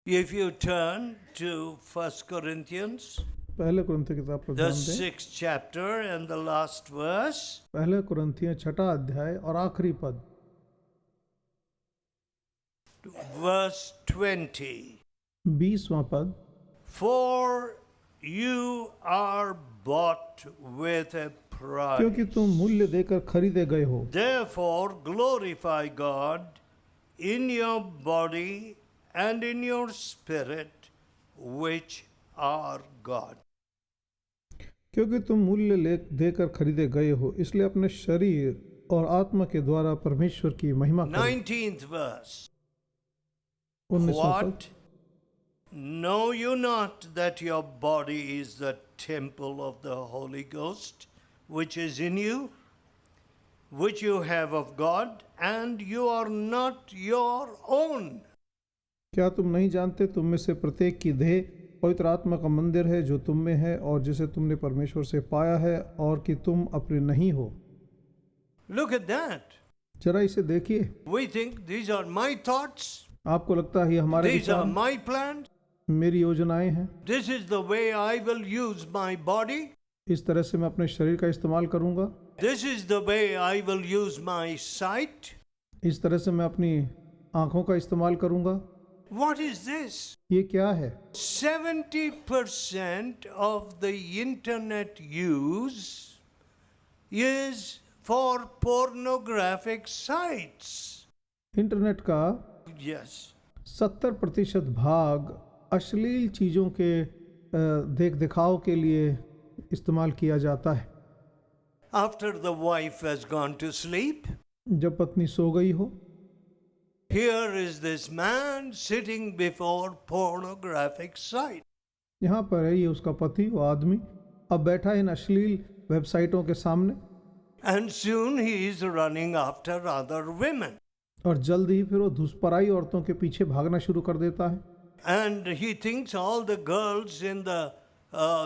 If you turn to 1 Corinthians, पहले कुरिन्थियों की किताब पर the ध्यान दें। 6th chapter and the last verse, पहले कुरिन्थियों 6 अध्याय और आखिरी पद verse 20. 20वां पद, For you are bought with a क्योंकि price. तुम मूल्य देकर खरीदे गए हो, Therefore glorify God in your body and in your spirit, which are God. क्योंकि तुम मूल्य देकर खरीदे गए हो, इसलिए अपने शरीर और आत्मा के द्वारा परमेश्वर की महिमा करो। 19th verse. 19वां पद, What? Know you not that your body is the temple of the Holy Ghost, which is in you, which you have of God, and you are not your own? क्या तुम नहीं जानते तुम में से प्रत्येक की देह पवित्र आत्मा का मंदिर है जो तुम में है और जिसे तुमने परमेश्वर से पाया है और कि तुम अपने नहीं हो। Look at that. जरा इसे देखिए। We think these are my thoughts, आपको लगता है ये हमारे these are विचार, my plans, मेरी योजनाएं हैं, this is the way I will use my body, इस तरह से मैं अपने शरीर का इस्तेमाल करूंगा, this is the way I will use my sight. इस तरह से मैं अपनी आंखों का इस्तेमाल करूंगा। What is this? ये क्या है? 70% of the internet use is for pornographic sites. Internet का Yes. 70% भाग अश्लील चीज़ों के देख दिखाव के लिए इस्तेमाल किया जाता है। After the wife has gone to sleep, जब पत्नी सो गई हो, here is this man sitting before pornographic site. यहाँ पर है ये उसका पति, वो आदमी अब बैठा है इन अश्लील वेबसाइटों के सामने, And soon he is running after other women. और जल्द ही फिर वो धुसपराई औरतों के पीछे भागना शुरू कर देता है। And he thinks all the girls in the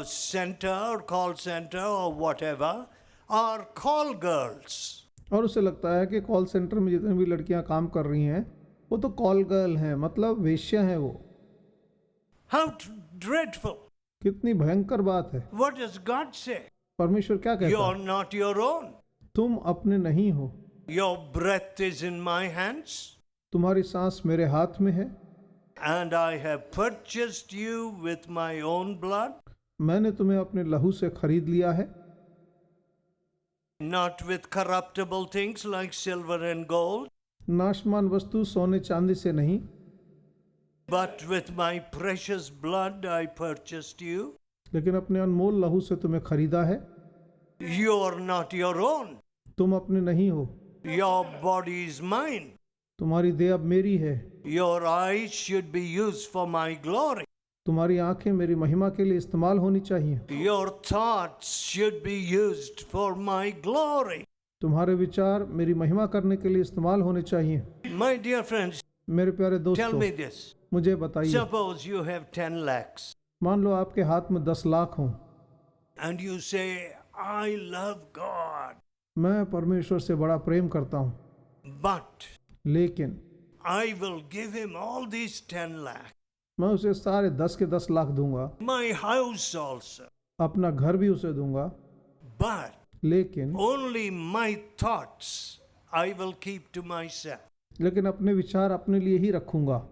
center or call center or whatever are call girls. और उसे लगता है कि कॉल सेंटर में जितनी भी लड़कियां काम कर रही हैं वो तो कॉल गर्ल हैं, मतलब वेश्या हैं वो। How dreadful. कितनी भयंकर बात है। What does God say? परमेश्वर क्या कहता You're है? not your own. तुम अपने नहीं हो, Your breath is in my hands, तुम्हारी सांस मेरे हाथ में है, and I have purchased you with my own blood, मैंने तुम्हें अपने लहू से खरीद लिया है, not with corruptible things like silver and gold, नाशमान वस्तु सोने चांदी से नहीं, but with my precious blood I purchased you. लेकिन अपने अनमोल लहू से तुम्हें खरीदा है। You are not your own. तुम अपने नहीं हो, Your body is mine. तुम्हारी देह अब मेरी है, Your eyes should be used for my glory. तुम्हारी आंखें मेरी महिमा के लिए इस्तेमाल होनी चाहिए, Your thoughts should be used for my glory. तुम्हारे विचार मेरी महिमा करने के लिए इस्तेमाल होने चाहिए। My dear friends, मेरे प्यारे tell दोस्तों, me this. मुझे बताइए, Suppose you have 10 lakhs मान लो आपके हाथ में 10 लाख हों, and you say, I love God, मैं परमेश्वर से बड़ा प्रेम करता हूँ, but लेकिन I will give him all these 10 lakhs, मैं उसे सारे 10 के 10 लाख दूंगा, my house also, अपना घर भी उसे दूंगा, but लेकिन only my thoughts I will keep to myself. लेकिन अपने विचार अपने लिए ही रखूंगा।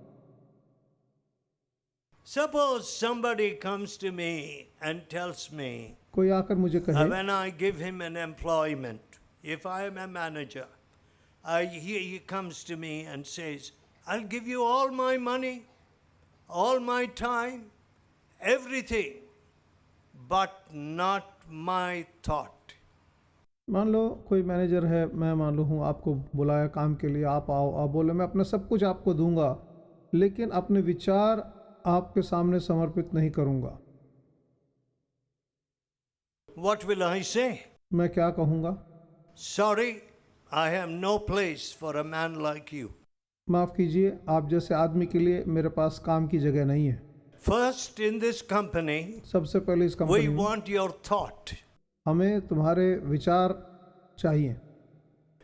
Suppose somebody comes to me and tells me, कोई आकर मुझे कहे, when I give him an employment, if I am a manager, he comes to me and says, I'll give you all my money, all my time, everything, but not my thought. मान लो कोई manager है, मैं मान लो हूँ, आपको बुलाया काम के लिए, आप आओ, आप बोले मैं अपना सब कुछ आपको दूंगा, लेकिन अपने विचार आपके सामने समर्पित नहीं करूंगा। What will I say? मैं क्या कहूँगा? Sorry, I have no place for a man like you. माफ़ कीजिए, आप जैसे आदमी के लिए मेरे पास काम की जगह नहीं है। First, in this company, सबसे पहले इस we कंपनी में want your thought. हमें तुम्हारे विचार चाहिए,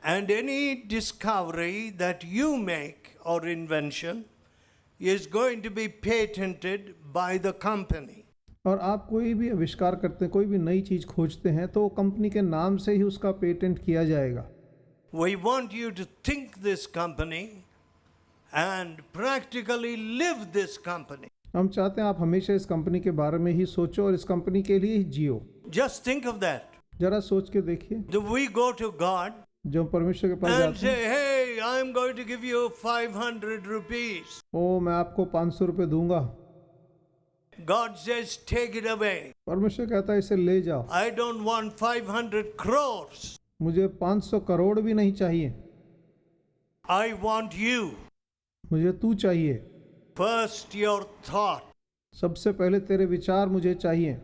And any discovery that you make or invention, is going to be patented by the company. और आप कोई भी आविष्कार करते हैं, कोई भी नई चीज़ खोजते हैं तो कंपनी के नाम से ही उसका पेटेंट किया जाएगा। We want you to think this company and practically live this company. हम चाहते हैं आप हमेशा इस कंपनी के बारे में ही सोचो और इस कंपनी के लिए ही जियो। Just think of that. जरा सोच के देखिए, Do we go to God जो हम परमेश्वर के पास and जाते say, हैं, hey, I'm going to give you 500 rupees. ओ मैं आपको 500 रुपये दूंगा। God says, take it away. परमेश्वर कहता है इसे ले जाओ। I don't want 500 crores. मुझे 500 करोड़ भी नहीं चाहिए, I want you. मुझे तू चाहिए। First, your thought. सबसे पहले तेरे विचार मुझे चाहिए।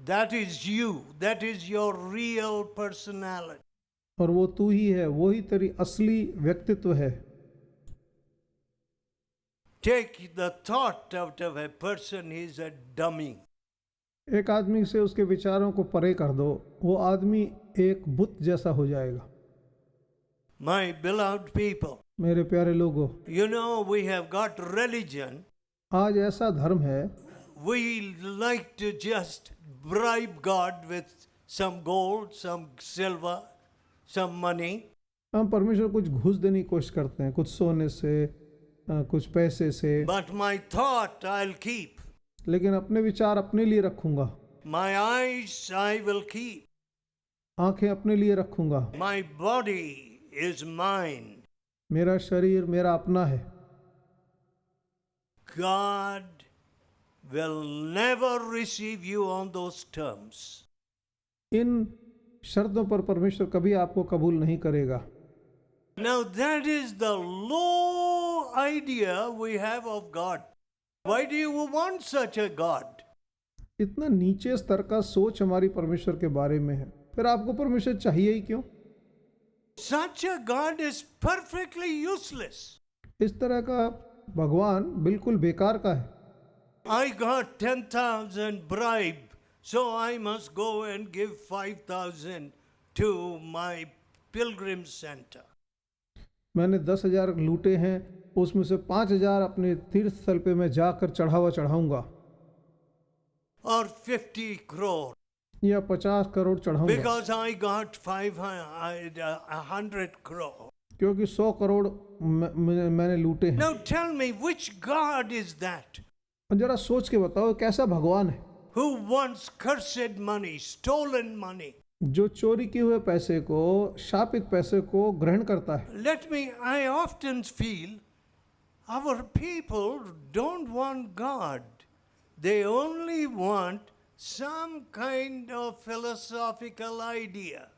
That is you. That is your real personality. और वो तू ही है, वो ही तेरी असली व्यक्तित्व है। Take the thought out of a person, he's a dummy. एक आदमी से उसके विचारों को परे कर दो, वो आदमी एक बुत जैसा हो जाएगा। My beloved people, मेरे प्यारे लोगों, you know we have got religion. आज ऐसा धर्म है, We like to just bribe God with some gold, some silver, some money. हम परमेश्वर को कुछ घूस देने की कोशिश करते हैं, कुछ सोने से, कुछ पैसे से, But my thought I'll keep. लेकिन अपने विचार अपने लिए रखूंगा, My eyes I will keep. आंखें अपने लिए रखूंगा। My body is mine. मेरा शरीर मेरा अपना है। God will never receive you on those terms. इन शर्तों पर परमेश्वर कभी आपको कबूल नहीं करेगा। Now that is the low idea we have of God. Why do you want such a God? इतना नीचे स्तर का सोच हमारी परमेश्वर के बारे में है, फिर आपको परमेश्वर चाहिए ही क्यों? Such a God is perfectly useless. इस तरह का भगवान बिल्कुल बेकार का है। I got 10,000 bribe, so I must go and give 5,000 to my pilgrim center. मैंने 10,000 लूटे हैं, उसमें से 5,000 अपने तीर्थ स्थल पे मैं जाकर चढ़ावा चढ़ाऊंगा, Or 50 crore. या 50 crore चढ़ाऊंगा, Because I got 100 crore. क्योंकि 100 करोड़ मैंने लूटे हैं। Now tell me, which God is that? जरा सोच के बताओ कैसा भगवान है Who wants cursed money, stolen money? जो चोरी किए हुए पैसे को, शापित पैसे को ग्रहण करता है। I often feel our people don't want God. They only want some kind of philosophical idea,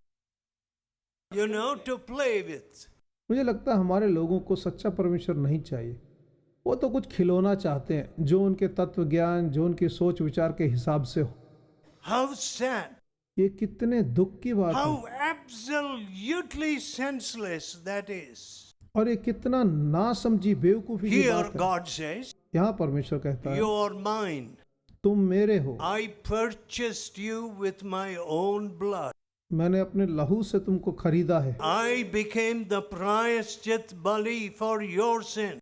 to play with. मुझे लगता है हमारे लोगों को सच्चा परमेश्वर नहीं चाहिए, वो तो कुछ खिलौना चाहते हैं जो उनके तत्व ज्ञान, जो उनकी सोच विचार के हिसाब से हो। How sad. ये कितने दुख की बात है, How absolutely senseless that is. और ये कितना नासमझी बेवकूफी की Here बात है। God says, यहाँ परमेश्वर कहता है you are mine. तुम मेरे हो, I purchased you with my own blood. मैंने अपने लहू से तुमको खरीदा है। I became the prayashchit bali for your sin.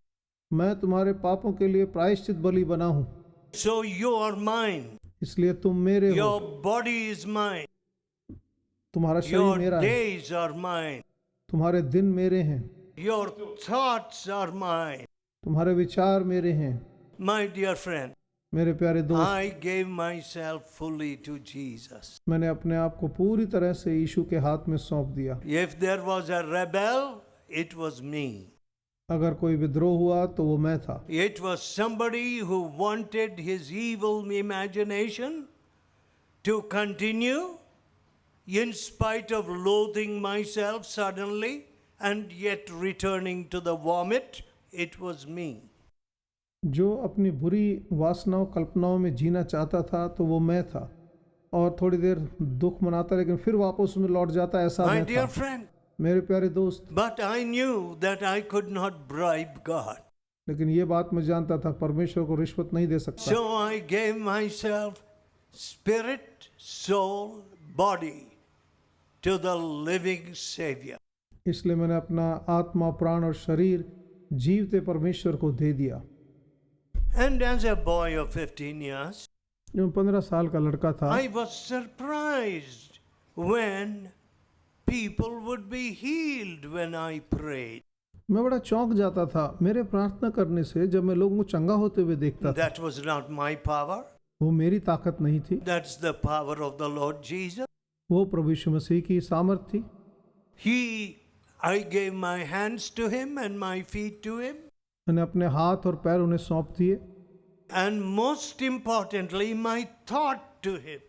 मैं तुम्हारे पापों के लिए प्रायश्चित बलि बना हूँ, So you are mine. इसलिए तुम मेरे हो। Your body is mine. तुम्हारा शरीर Your मेरा है, days are mine. तुम्हारे दिन मेरे हैं, Your thoughts are mine. तुम्हारे विचार मेरे हैं। My dear friend, मेरे प्यारे दोस्त, I gave myself fully to Jesus. मैंने अपने आप को पूरी तरह से यीशु के हाथ में सौंप दिया। If there was a rebel, it was me. अगर कोई विद्रोह हुआ तो वो मैं था। It was somebody who wanted his evil imagination to continue in spite of loathing myself suddenly and yet returning to the vomit. It was me. जो अपनी बुरी वासनाओं कल्पनाओं में जीना चाहता था तो वो मैं था, और थोड़ी देर दुख मनाता लेकिन फिर वापस उसमें लौट जाता, ऐसा My मैं dear था। friend, मेरे प्यारे दोस्त, but I knew that I could not bribe God. लेकिन ये बात मैं जानता था परमेश्वर को रिश्वत नहीं दे सकता। So I gave myself spirit, soul, body to the living Savior. इसलिए मैंने अपना आत्मा, प्राण और शरीर जीवते परमेश्वर को दे दिया। And as a boy of 15 years, जब मैं 15 साल का लड़का था, I was surprised when people would be healed when I prayed. मैं बड़ा चौंक जाता था मेरे प्रार्थना करने से, जब मैं लोगों को चंगा होते हुए देखता था। That was not my power. वो मेरी ताकत नहीं थी, That's the power of the Lord Jesus. वो प्रभु यीशु मसीह की सामर्थ थी। I gave my hands to him and my feet to him. मैंने अपने हाथ और पैर उन्हें सौंप दिए, And most importantly, my thought to him.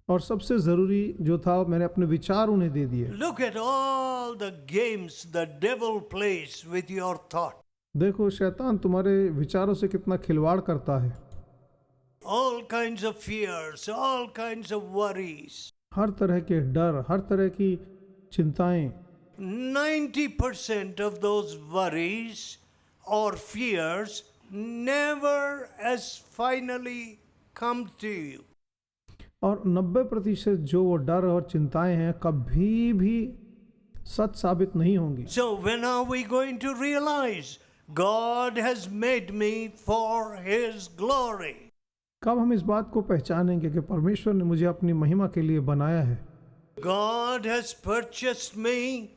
और सबसे ज़रूरी जो था मैंने अपने विचार उन्हें दे दिए। Look at all the games the devil plays with your thought. देखो शैतान तुम्हारे विचारों से कितना खिलवाड़ करता है। All kinds of fears, all kinds of worries. हर तरह के डर, हर तरह की चिंताएं। 90% of those worries or fears never as finally come to you. और 90% जो वो डर और चिंताएं हैं कभी भी सच साबित नहीं होंगी। So when are we going to realize God has made me for his glory? कब हम इस बात को पहचानेंगे कि परमेश्वर ने मुझे अपनी महिमा के लिए बनाया है? God has purchased me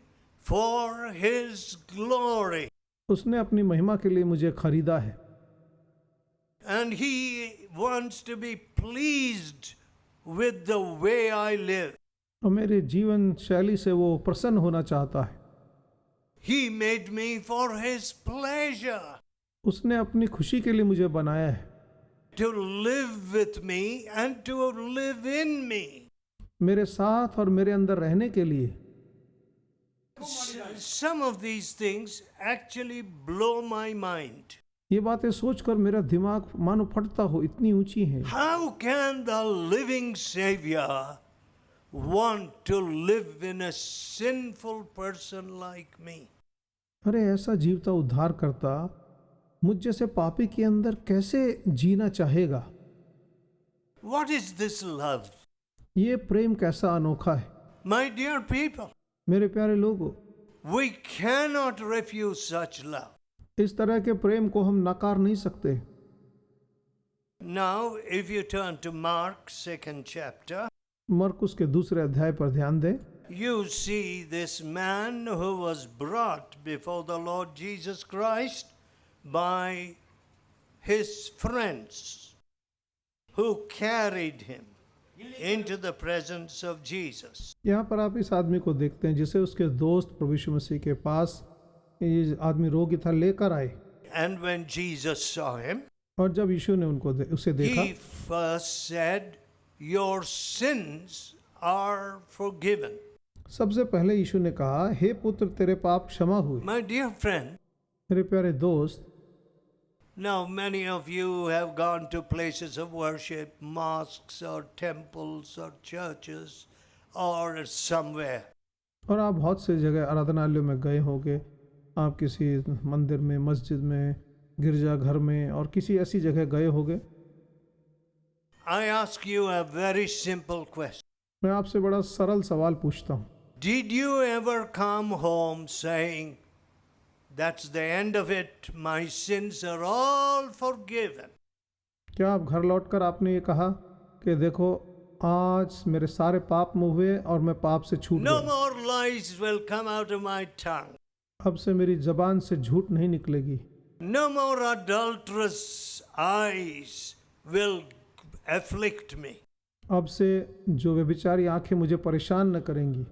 for his glory. उसने अपनी महिमा के लिए मुझे खरीदा है, And he wants to be pleased with the way I live. और मेरे जीवन शैली से वो प्रसन्न होना चाहता है। He made me for his pleasure, उसने अपनी खुशी के लिए मुझे बनाया है, to live with me and to live in me. मेरे साथ और मेरे अंदर रहने के लिए। Some of these things actually blow my mind. ये बातें सोचकर मेरा दिमाग मानो फटता हो, इतनी ऊंची हैं। How can the living Savior want to live in a sinful person like me? अरे ऐसा जीवता उद्धार करता मुझ जैसे पापी के अंदर कैसे जीना चाहेगा? What is this love? ये प्रेम कैसा अनोखा है। My dear people, मेरे प्यारे लोगों, we cannot refuse such love. इस तरह के प्रेम को हम नकार नहीं सकते। Now, if you turn to Mark 2nd chapter, मरकुस के दूसरे अध्याय पर ध्यान दें। you see this man who was brought before the Lord Jesus Christ by his friends who carried him into the presence of Jesus. यहाँ पर आप इस आदमी को देखते हैं जिसे उसके दोस्त प्रभु यीशु मसीह के पास ये आदमी रोगी था लेकर आए। And when Jesus saw him, और जब यीशु ने उसे देखा, he first said, "Your sins are forgiven." सबसे पहले यीशु ने कहा, हे पुत्र तेरे पाप क्षमा हुए। My dear friend, मेरे प्यारे दोस्त, now many of you have gone to places of worship, mosques or temples or churches or somewhere. और आप बहुत से जगह आराधनालयों में गए होंगे, आप किसी मंदिर में, मस्जिद में, गिरजा घर में और किसी ऐसी जगह गए होंगे। I ask you a very simple question. मैं आपसे बड़ा सरल सवाल पूछता हूँ, Did you ever come home saying, "That's the end of it, my sins are all forgiven"? क्या आप घर लौटकर आपने ये कहा कि देखो आज मेरे सारे पाप मुँह हुए और मैं पाप से छूट No गया, more lies will come out of my tongue. अब से मेरी जबान से झूठ नहीं निकलेगी, No more adulterous eyes will afflict me. अब से जो व्यभिचारी आंखें मुझे परेशान न करेंगी।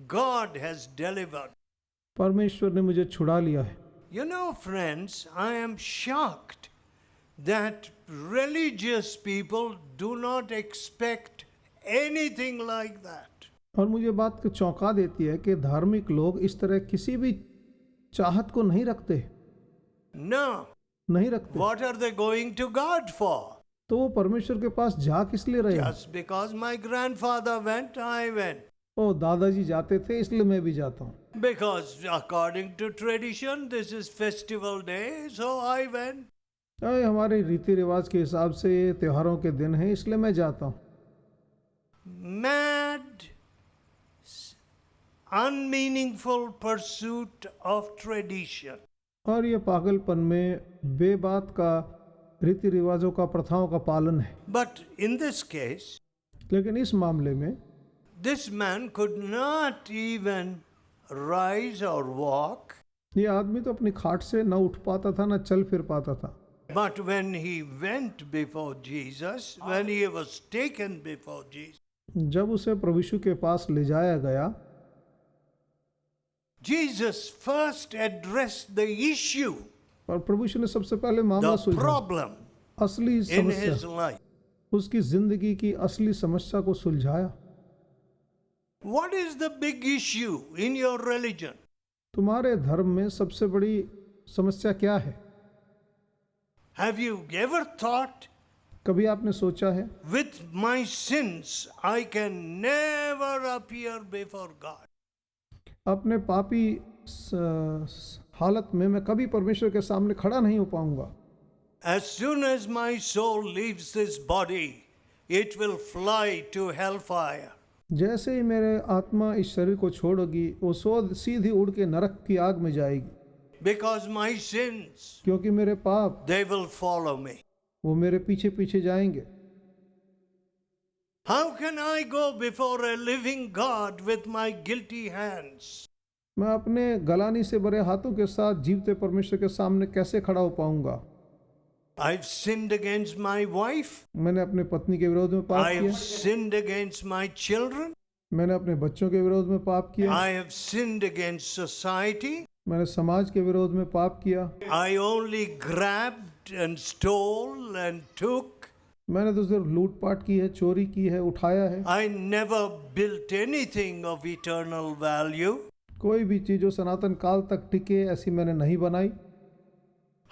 God has delivered. परमेश्वर ने मुझे छुड़ा लिया है। You know, friends, I am shocked that religious people do not expect anything like that. और मुझे बात को चौंका देती है कि धार्मिक लोग इस तरह किसी भी चाहत को नहीं रखते, No. नहीं रखते। What are they going to God for? तो वो परमेश्वर के पास जा किस लिए रहे? Just because my grandfather went, I went. ओ दादाजी जाते थे इसलिए मैं भी जाता हूँ, Because according to tradition, this is festival day, so I went. अरे हमारे रीति रिवाज के हिसाब से ये त्योहारों के दिन है इसलिए मैं जाता हूँ। Mad, unmeaningful pursuit of tradition. और ये पागलपन में बेबात का रीति रिवाजों का प्रथाओं का पालन है। But in this case, लेकिन इस मामले में this man could not even rise or walk. ये आदमी तो अपनी खाट से न उठ पाता था न चल फिर पाता था। But when he went before Jesus, when he was taken before Jesus, जब उसे प्रभु यीशु के पास ले जाया गया, Jesus first addressed the issue, और प्रभु यीशु ने सबसे पहले मामला the सुलझाया, problem असली in his समस्या, life. उसकी जिंदगी की असली समस्या को सुलझाया। What is the big issue in your religion? तुम्हारे धर्म में सबसे बड़ी समस्या क्या है? Have you ever thought, कभी आपने सोचा है with my sins I can never appear before God? अपने पापी हालत में मैं कभी परमेश्वर के सामने खड़ा नहीं हो पाऊंगा। As soon as my soul leaves this body, it will fly to hellfire. जैसे ही मेरे आत्मा इस शरीर को छोड़ेगी, वो सीधी उड़ के नरक की आग में जाएगी, Because my sins, क्योंकि मेरे पाप they will follow me. वो मेरे पीछे पीछे जाएंगे। How can I go before a living God with my guilty hands? मैं अपने गलानी से भरे हाथों के साथ जीवते परमेश्वर के सामने कैसे खड़ा हो पाऊंगा? I've sinned against my wife. मैंने अपने पत्नी के विरोध में पाप I किया, have sinned against my children. मैंने अपने बच्चों के विरोध में पाप किया, I have sinned against society. मैंने समाज के विरोध में पाप किया, I only grabbed and stole and took. मैंने तो सिर्फ लूटपाट की है, चोरी की है, उठाया है। I never built anything of eternal value. कोई भी चीज जो सनातन काल तक टिके ऐसी मैंने नहीं बनाई।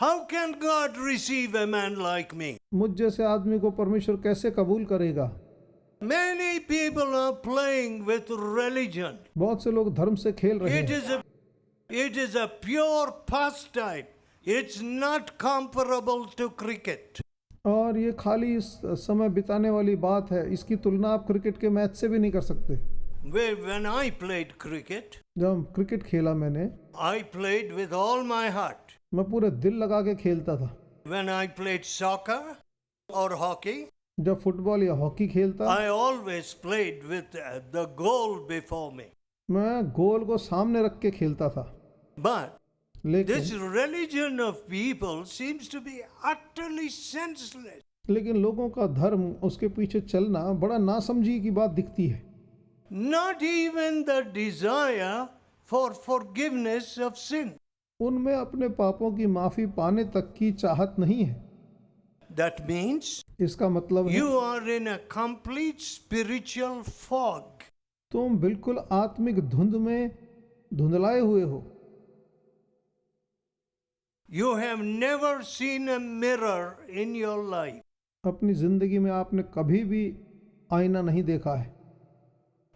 How can God receive a man like me? मुझ जैसे आदमी को परमेश्वर कैसे कबूल करेगा? Many people are playing with religion. बहुत से लोग धर्म से खेल रहे It हैं। it is a pure pastime. It's not comparable to cricket. और ये खाली समय बिताने वाली बात है, इसकी तुलना आप क्रिकेट के मैच से भी नहीं कर सकते। When I played cricket, जब क्रिकेट खेला मैंने, I played with all my heart. मैं पूरे दिल लगा के खेलता था। When I played soccer or hockey, जब फुटबॉल या हॉकी खेलता, I always played with the goal before me. मैं गोल को सामने रख के खेलता था। But लेकिन this religion of people seems to be utterly senseless. लेकिन लोगों का धर्म, उसके पीछे चलना बड़ा नासमझी की बात दिखती है। Not even the desire for forgiveness of sin. उनमें अपने पापों की माफी पाने तक की चाहत नहीं है। That means इसका मतलब है you are in a complete spiritual fog. तुम बिल्कुल आत्मिक धुंध में धुंधलाए हुए हो। You have never seen a mirror in your life. अपनी जिंदगी में आपने कभी भी आईना नहीं देखा है।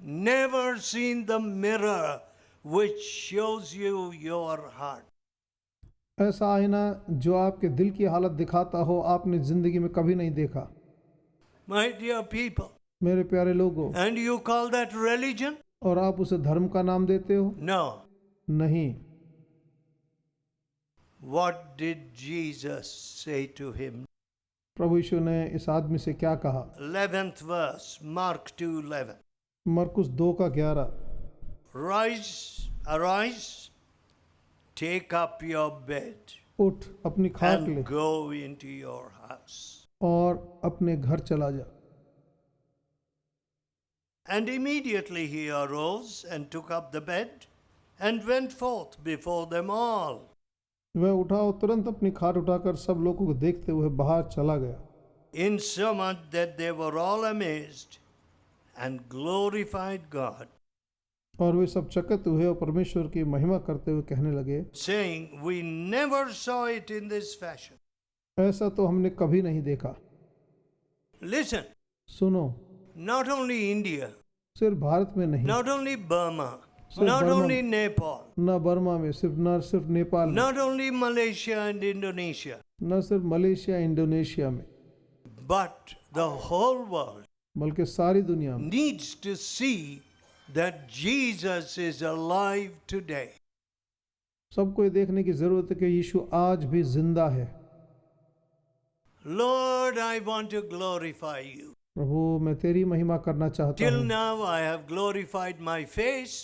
Never seen the mirror which shows you your heart. ऐसा आईना जो आपके दिल की हालत दिखाता हो, आपने जिंदगी में कभी नहीं देखा। My dear people, मेरे प्यारे लोगों, and you call that religion? और आप उसे धर्म का नाम देते हो? No. नहीं। What did Jesus say to him? प्रभु यीशु ने इस आदमी से क्या कहा? 11th verse, Mark 2:11. मरकुस 2:11। Arise, take up your bed उठ, अपनी खाट ले and go into your house. और अपने घर चला जा। And immediately he arose and took up the bed and went forth before them all. वह उठा और तुरंत अपनी खाट उठाकर सब लोगों को देखते हुए बाहर चला गया। Insomuch that they were all amazed and glorified God, और वे सब चकित हुए और परमेश्वर की महिमा करते हुए कहने लगे, saying, We never saw it in this fashion. ऐसा तो हमने कभी नहीं देखा। Listen, सुनो, not only India, सिर्फ भारत में नहीं, not only Burma, Sir, not Burma- only Nepal, न बर्मा में, सिर्फ नेपाल में, not only Malaysia and Indonesia, न सिर्फ मलेशिया इंडोनेशिया में, but the whole world बल्कि सारी दुनिया में needs to see that Jesus is alive today. सबको ये देखने की ज़रूरत है कि यीशु आज भी जिंदा है। Lord, I want to glorify you. प्रभु, मैं तेरी महिमा करना चाहता Till हूँ। now I have glorified my face.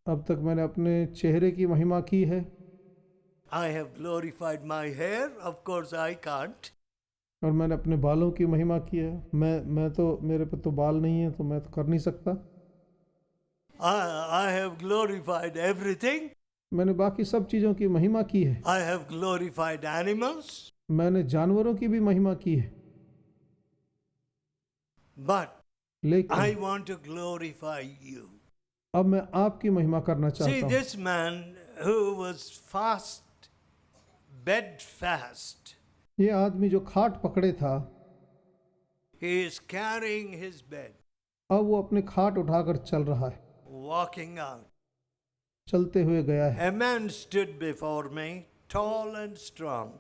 अब तक मैंने अपने चेहरे की महिमा की है, I have glorified my hair. Of course I can't. और मैंने अपने बालों की महिमा की है। मैं तो, मेरे पे तो बाल नहीं है, तो मैं तो कर नहीं सकता। I have glorified everything. मैंने बाकी सब चीज़ों की महिमा की है। I have glorified animals. मैंने जानवरों की भी महिमा की है, But I लेकिन want to glorify you. अब मैं आपकी महिमा करना See, चाहता हूँ। this man who was fast, bed fast, ये आदमी जो खाट पकड़े था, he is carrying his bed, अब वो अपने खाट उठाकर चल रहा है, walking out. चलते हुए गया है। A man stood before me, tall and strong,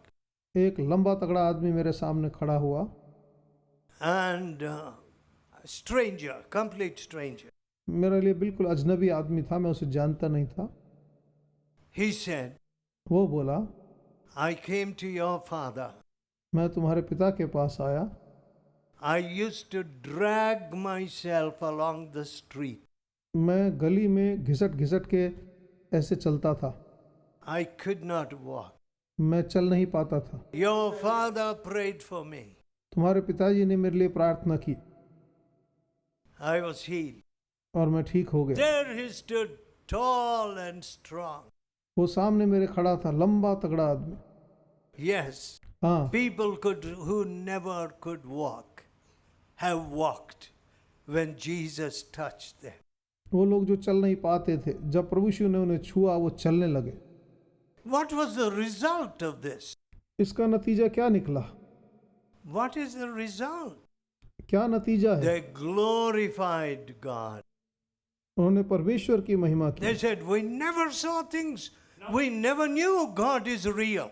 एक लंबा तगड़ा आदमी मेरे सामने खड़ा हुआ, and a stranger, complete stranger. मेरे लिए बिल्कुल अजनबी आदमी था, मैं उसे जानता नहीं था। He said, वो बोला, I came to your father. मैं तुम्हारे पिता के पास आया। I used to drag myself along the street. मैं गली में घिसट घिसट के ऐसे चलता था, I could not walk. मैं चल नहीं पाता था। Your father prayed for me. तुम्हारे पिताजी ने मेरे लिए प्रार्थना की I was healed. और मैं ठीक हो गया। There he stood, tall and strong. वो सामने मेरे खड़ा था, लंबा तगड़ा आदमी। Yes, हाँ, people who never could walk have walked when Jesus touched them. वो लोग जो चल नहीं पाते थे, जब प्रभु यीशु ने उन्हें छुआ, वो चलने लगे। What was the result of this? इसका नतीजा क्या निकला? What is the result? क्या नतीजा है? They glorified God. उन्होंने परमेश्वर की महिमा They की। said, we never saw things. We never knew God is real.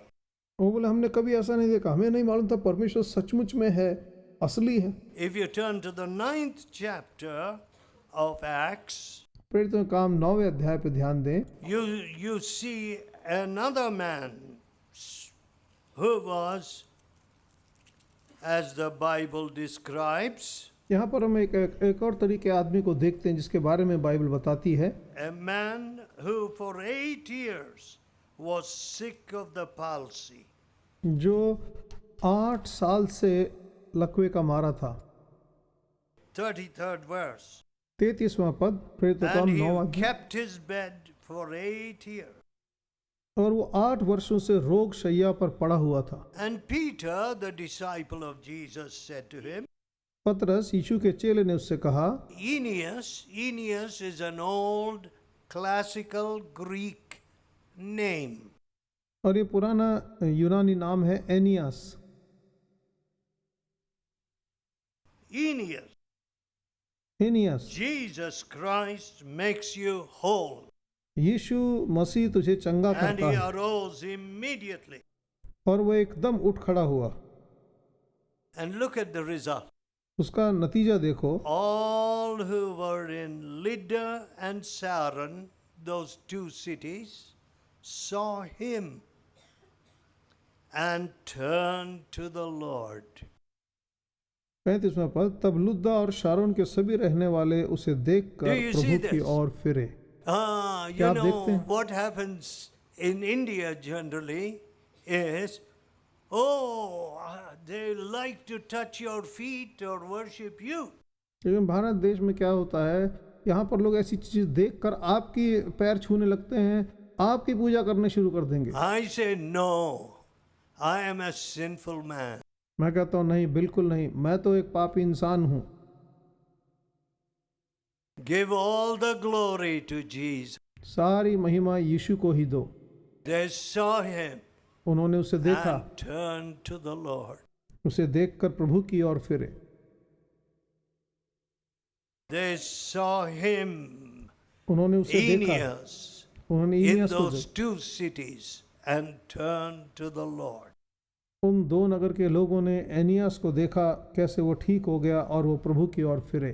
वो बोले, हमने कभी ऐसा नहीं देखा, हमें नहीं मालूम था परमेश्वर सचमुच में है, असली है। If you turn to the 9th chapter of Acts, प्रेरितों के काम 9वें अध्याय पे ध्यान दें। you see another man who was, as the Bible describes, यहाँ पर हम एक और तरीके आदमी को देखते हैं जिसके बारे में बाइबल बताती है। a man who for 8 years was sick of the palsy. जो 8 साल से लकवे का मारा था। 33rd verse. 33वां पद, प्रेरितों के And काम he 9वां अध्याय। kept his bed for 8 years. और वो 8 वर्षों से रोग शैया पर पड़ा हुआ था। And Peter, the disciple of Jesus, said to him, पतरस, यीशु के चेले ने उससे कहा, Aeneas is an old classical Greek name. और ये पुराना यूनानी नाम है एनियास। Aeneas, Aeneas, Jesus Christ makes you whole. यीशु मसीह तुझे चंगा And करता he है। arose immediately. और वो एकदम उठ खड़ा हुआ। And look at the result. उसका नतीजा देखो। All who were in Lydda and Saron, those 2 cities, saw him and turned to the Lord. 35वां पद, तब लुद्दा और शारोन के सभी रहने वाले उसे देखकर Do you see प्रभु की this? ओर फिरे। You क्या आप know देखते हैं? what happens in India generally is, they like to touch your feet or worship you. लेकिन भारत देश में क्या होता है, यहाँ पर लोग ऐसी चीज देखकर आपकी पैर छूने लगते हैं, आपकी पूजा करने शुरू कर देंगे। I say no. I am a sinful man. मैं कहता हूँ नहीं, बिल्कुल नहीं, मैं तो एक पापी इंसान हूँ। Give all the glory to Jesus. सारी महिमा यीशु को ही दो। They saw him उन्होंने उसे देखा, and turned to the Lord. उसे देखकर प्रभु की ओर फिरे। They saw him, उन्होंने उसे देखा, Aeneas, उन्होंने in इनियास को those देखा। 2 cities and turned to the Lord. उन 2 नगर के लोगों ने एनियास को देखा, कैसे वो ठीक हो गया और वो प्रभु की ओर फिरे।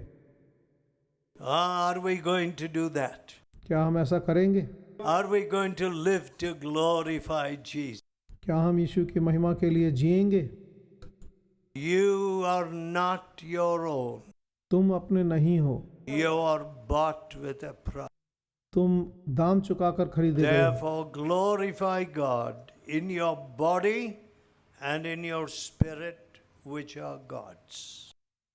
Are we going to do that? क्या हम ऐसा करेंगे? Are we going to live to glorify Jesus? क्या हम यीशु की महिमा के लिए जिएंगे? You are not your own. तुम अपने नहीं हो, You are bought with a price. तुम दाम चुकाकर खरीदे गए हो। Therefore, glorify God in your body and in your spirit, which are God's.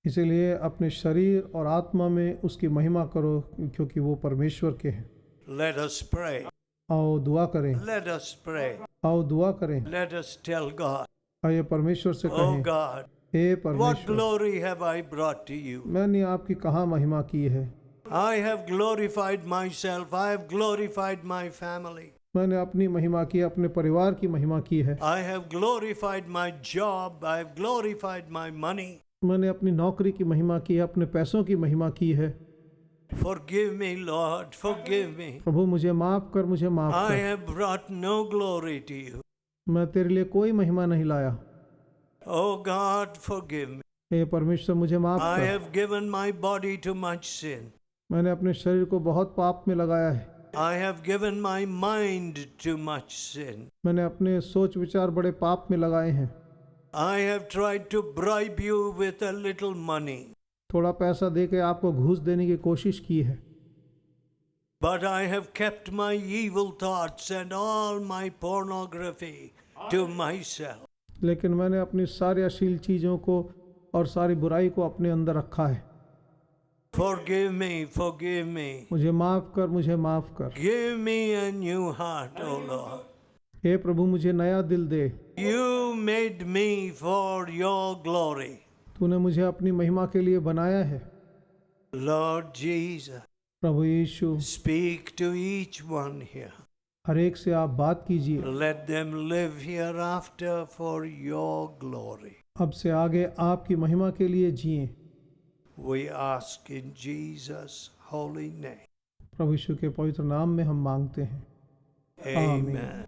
इसीलिए अपने शरीर और आत्मा में उसकी महिमा करो, क्योंकि वो परमेश्वर के हैं। Let us pray. आओ दुआ करें, Let us pray. आओ दुआ करें। Let us tell God, आइए परमेश्वर से Oh कहें, God, हे what परमेश्वर, glory have I brought to you? मैंने आपकी कहाँ महिमा की है? I have glorified myself. I have glorified my family. मैंने अपनी महिमा की, अपने परिवार की महिमा की है। I have glorified my job. I have glorified my money. मैंने अपनी नौकरी की महिमा की है, अपने पैसों की महिमा की है। Forgive me, Lord. Forgive me. प्रभु मुझे माफ कर, मुझे माफ I कर। have brought no glory to you. मैं तेरे लिए कोई महिमा नहीं लाया। Oh God, forgive me. हे परमेश्वर मुझे माफ I कर। have given my body to much sin. मैंने अपने शरीर को बहुत पाप में लगाया है। I have given my mind to much sin. मैंने अपने सोच विचार बड़े पाप में लगाए हैं। I have tried to bribe you with a little money. थोड़ा पैसा दे के आपको घूस देने की कोशिश की है, But I have kept my evil thoughts and all my pornography to myself. लेकिन मैंने अपनी सारी अश्लील चीज़ों को और सारी बुराई को अपने अंदर रखा है। Forgive me, forgive me. मुझे माफ कर, मुझे माफ कर। Give me a new heart, O Lord. हे प्रभु मुझे नया दिल दे। You made me for your glory. तूने मुझे अपनी महिमा के लिए बनाया है। Lord Jesus, Prabhu Yeshu, speak to each one here. हर एक से आप बात कीजिए। Let them live hereafter for your glory. अब से आगे आपकी महिमा के लिए जिएं। We ask in Jesus' holy name. प्रभु यीशु के पवित्र नाम में हम मांगते हैं। Amen.